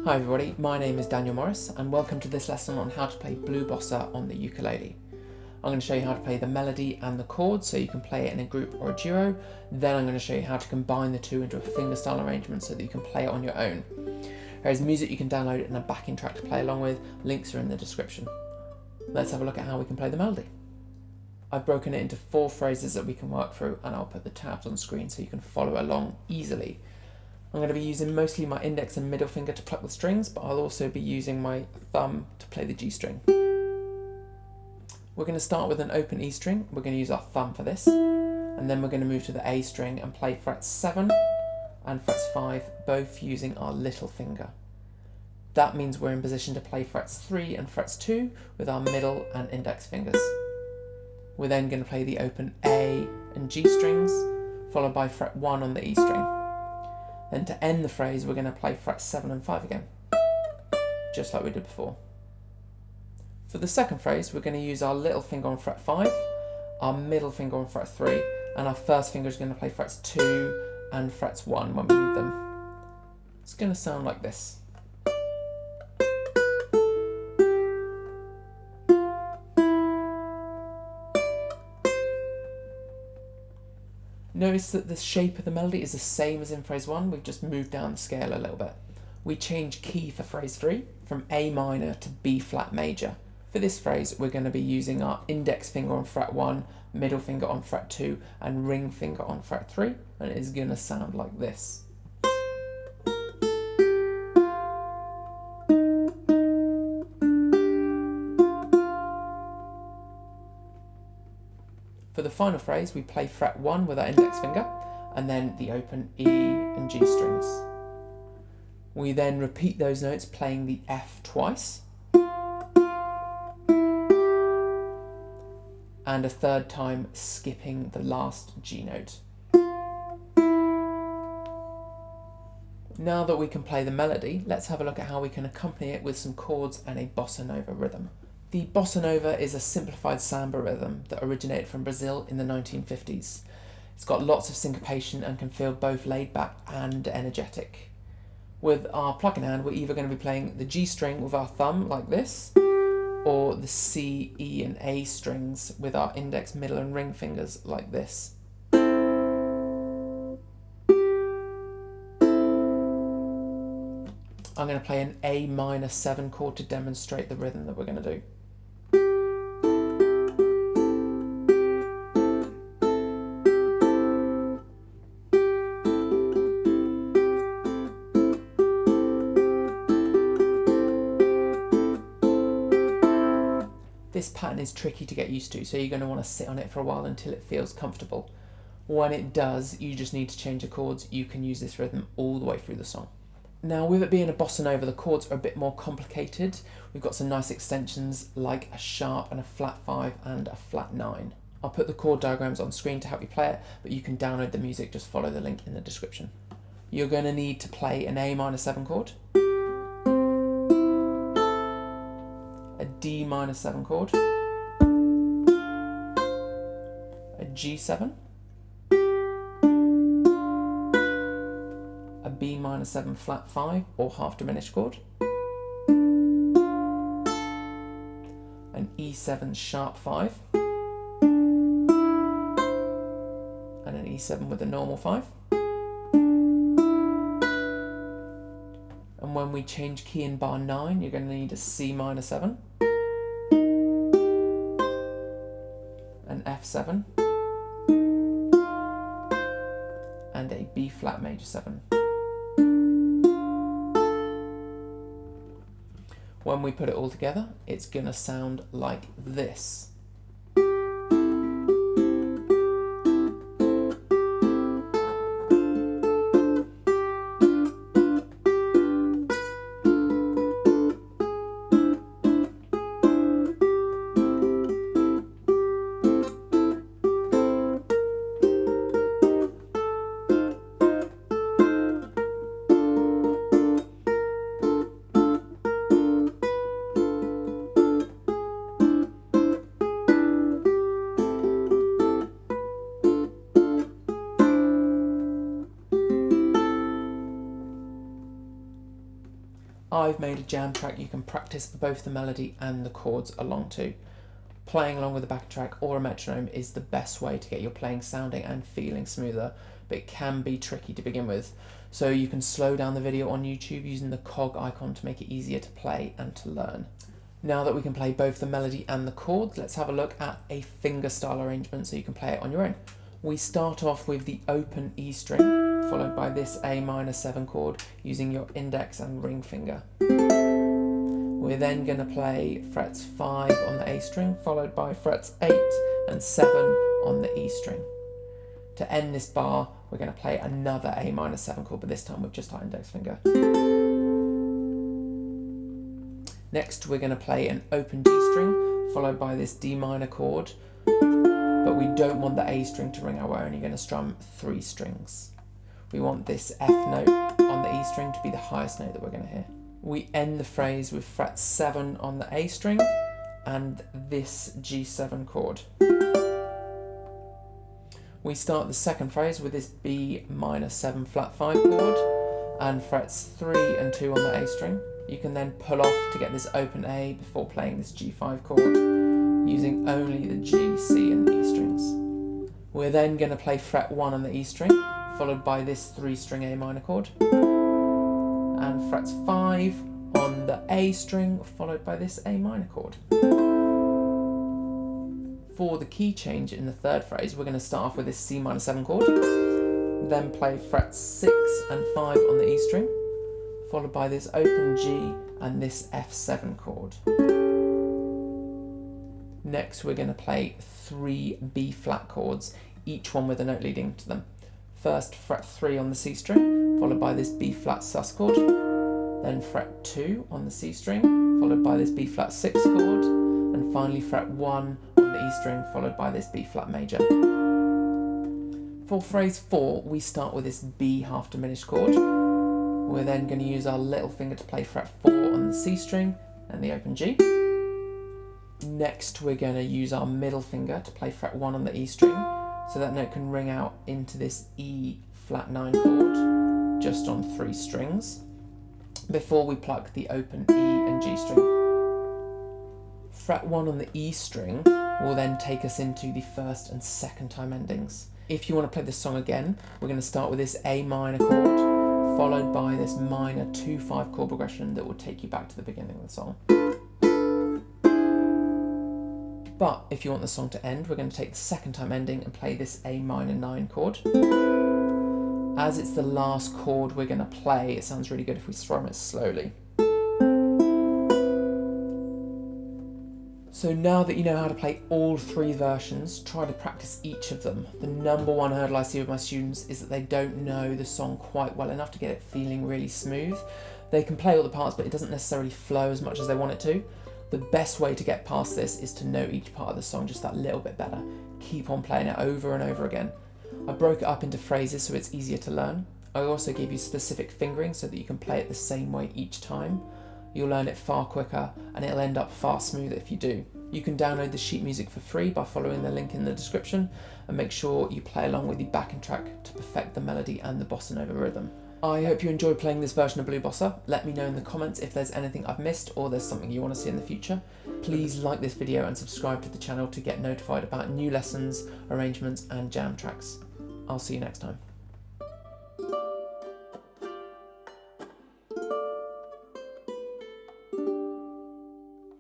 Hi everybody, my name is Daniel Morris and welcome to this lesson on how to play Blue Bossa on the ukulele. I'm going to show you how to play the melody and the chords so you can play it in a group or a duo. Then I'm going to show you how to combine the two into a fingerstyle arrangement so that you can play it on your own. There's music you can download and a backing track to play along with. Links are in the description. Let's have a look at how we can play the melody. I've broken it into 4 phrases that we can work through and I'll put the tabs on screen so you can follow along easily. I'm going to be using mostly my index and middle finger to pluck the strings, but I'll also be using my thumb to play the G string. We're going to start with an open E string. We're going to use our thumb for this, and then we're going to move to the A string and play frets 7 and frets 5, both using our little finger. That means we're in position to play frets 3 and frets 2 with our middle and index fingers. We're then going to play the open A and G strings, followed by fret 1 on the E string. Then to end the phrase, we're going to play frets 7 and 5 again, just like we did before. For the second phrase, we're going to use our little finger on fret 5, our middle finger on fret 3, and our first finger is going to play frets 2 and frets 1 when we need them. It's going to sound like this. Notice that the shape of the melody is the same as in phrase 1, we've just moved down the scale a little bit. We change key for phrase 3 from A minor to B flat major. For this phrase, we're going to be using our index finger on fret 1, middle finger on fret 2, and ring finger on fret 3, and it is going to sound like this. For the final phrase, we play fret 1 with our index finger, and then the open E and G strings. We then repeat those notes playing the F twice, and a third time skipping the last G note. Now that we can play the melody, let's have a look at how we can accompany it with some chords and a bossa nova rhythm. The bossa nova is a simplified samba rhythm that originated from Brazil in the 1950s. It's got lots of syncopation and can feel both laid back and energetic. With our plucking hand, we're either going to be playing the G string with our thumb like this, or the C, E and A strings with our index, middle and ring fingers like this. I'm going to play an A minor 7 chord to demonstrate the rhythm that we're going to do. This pattern is tricky to get used to, so you're going to want to sit on it for a while until it feels comfortable. When it does, you just need to change the chords. You can use this rhythm all the way through the song. Now, with it being a bossa nova, the chords are a bit more complicated. We've got some nice extensions like a sharp and a flat 5 and a flat 9. I'll put the chord diagrams on screen to help you play it, but you can download the music, just follow the link in the description. You're going to need to play an A minor 7 chord, a D minor 7 chord, a G7, a B minor 7 flat 5 or half diminished chord, an E7 sharp 5, and an E7 with a normal 5. And when we change key in bar 9, you're going to need a C minor 7, an F7, and a B flat major 7. When we put it all together, it's going to sound like this. I've made a jam track you can practice both the melody and the chords along to. Playing along with a backing track or a metronome is the best way to get your playing sounding and feeling smoother, but it can be tricky to begin with. So you can slow down the video on YouTube using the cog icon to make it easier to play and to learn. Now that we can play both the melody and the chords, let's have a look at a fingerstyle arrangement so you can play it on your own. We start off with the open E string, followed by this A minor 7 chord using your index and ring finger. We're then going to play frets 5 on the A string, followed by frets 8 and 7 on the E string. To end this bar, we're going to play another A minor 7 chord, but this time with just our index finger. Next, we're going to play an open G string, followed by this D minor chord, but we don't want the A string to ring out, we're only going to strum 3 strings. We want this F note on the E string to be the highest note that we're going to hear. We end the phrase with fret 7 on the A string and this G7 chord. We start the second phrase with this B minor 7 flat 5 chord and frets 3 and 2 on the A string. You can then pull off to get this open A before playing this G5 chord using only the G, C and E strings. We're then going to play fret 1 on the E string, followed by this 3-string A minor chord, and frets 5 on the A string, followed by this A minor chord. For the key change in the third phrase, we're going to start off with this C minor 7 chord, then play frets 6 and 5 on the E string, followed by this open G and this F7 chord. Next, we're going to play 3 B flat chords, each one with a note leading to them. First, fret 3 on the C string, followed by this B flat sus chord, then fret 2 on the C string, followed by this B flat 6 chord, and finally fret 1 on the E string, followed by this B flat major. For phrase 4, we start with this B half diminished chord. We're then going to use our little finger to play fret 4 on the C string and the open G. Next, we're going to use our middle finger to play fret 1 on the E string, so that note can ring out into this E flat 9 chord, just on 3 strings, before we pluck the open E and G string. Fret 1 on the E string will then take us into the first and second time endings. If you want to play this song again, we're going to start with this A minor chord, followed by this minor 2-5 chord progression that will take you back to the beginning of the song. But if you want the song to end, we're going to take the second time ending and play this A minor 9 chord. As it's the last chord we're going to play, it sounds really good if we strum it slowly. So now that you know how to play all 3 versions, try to practice each of them. The number one hurdle I see with my students is that they don't know the song quite well enough to get it feeling really smooth. They can play all the parts, but it doesn't necessarily flow as much as they want it to. The best way to get past this is to know each part of the song just that little bit better. Keep on playing it over and over again. I broke it up into phrases so it's easier to learn. I also gave you specific fingering so that you can play it the same way each time. You'll learn it far quicker and it'll end up far smoother if you do. You can download the sheet music for free by following the link in the description, and make sure you play along with the backing track to perfect the melody and the bossa nova rhythm. I hope you enjoyed playing this version of Blue Bossa. Let me know in the comments if there's anything I've missed or there's something you want to see in the future. Please like this video and subscribe to the channel to get notified about new lessons, arrangements and jam tracks. I'll see you next time.